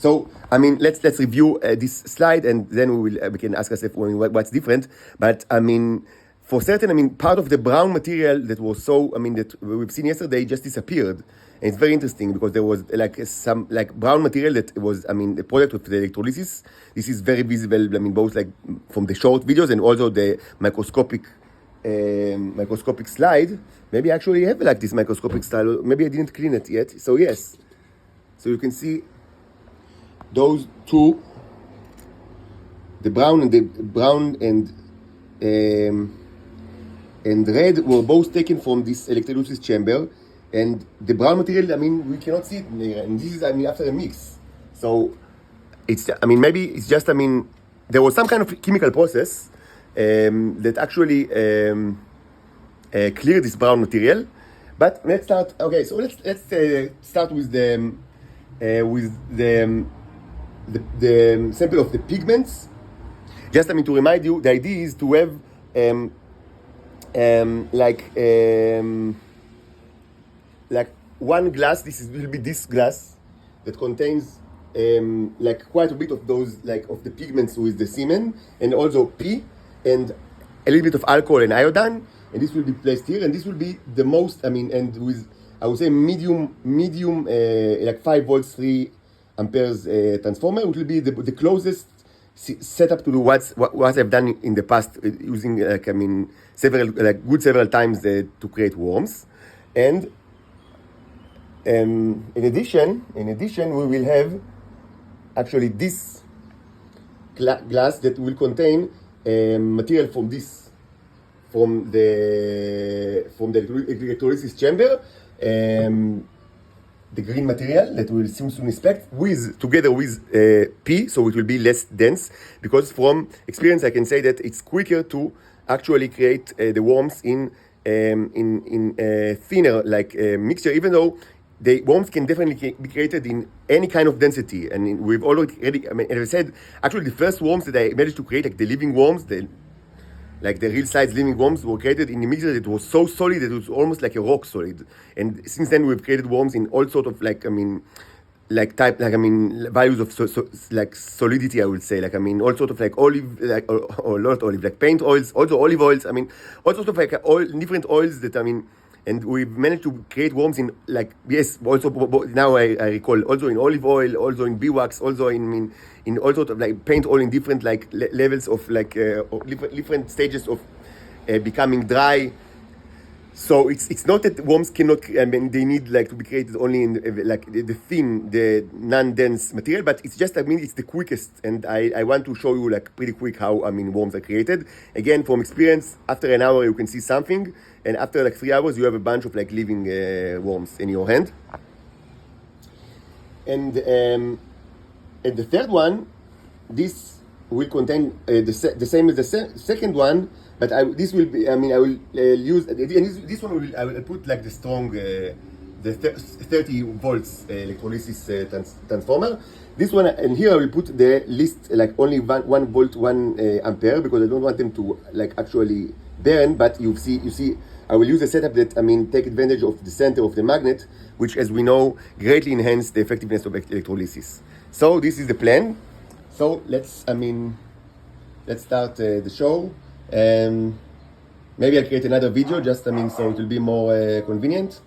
So, I mean, let's review this slide, and then we can ask ourselves what's different. But I mean, for certain, I mean, part of the brown material that was that we've seen yesterday just disappeared. And it's very interesting because there was some brown material that was, the product of the electrolysis. This is very visible, both from the short videos and also the microscopic slide. Maybe I actually have this microscopic style. Maybe I didn't clean it yet. So yes. So you can see those two, the brown and red, were both taken from this electrolysis chamber, and the brown material, we cannot see it here, and this is, after a mix. So it's, maybe it's just, there was some kind of chemical process that actually cleared this brown material. But let's start. Okay, so let's start with the sample of the pigments. Just to remind you, the idea is to have one glass. Will be this glass that contains quite a bit of those of the pigments with the semen, and also P and a little bit of alcohol and iodine, and this will be placed here, and this will be the most and with, I would say, medium 5 volts 3 amperes transformer, which will be the closest setup to do what I've done in the past, using several times to create worms. And in addition, we will have actually this glass that will contain material from the electrolysis chamber, the green material that we will soon inspect together with P, so it will be less dense, because from experience I can say that it's quicker to actually create the worms in thinner mixture, even though the worms can definitely be created in any kind of density. And we've already, as I said, actually the first worms that I managed to create, the living worms, the real size living worms, were created in a mixture that was so solid that it was almost like a rock solid. And since then we've created worms in all sort of values of solidity, I would say, all sort of olive, or not olive, paint oils, also olive oils, all sorts of all different oils that, and we've managed to create worms in also now I recall, also in olive oil, also in beeswax, also in all sorts of paint oil in different levels of different stages of becoming dry. So it's not that worms cannot, they need to be created only in the thin, the non-dense material, but it's just, it's the quickest, and I want to show you pretty quick how worms are created. Again, from experience, after an hour you can see something, and after 3 hours you have a bunch of living worms in your hand. And the third one, this will contain the same as the second one, but this will be, I will use, and this one I will put the strong, the 30 volts electrolysis transformer. This one, and here I will put the least, only 1 volt 1 ampere, because I don't want them to actually burn. But you see, I will use a setup that take advantage of the center of the magnet, which, as we know, greatly enhance the effectiveness of electrolysis. So this is the plan. So let's start the show. Maybe I'll create another video, just so it will be more convenient.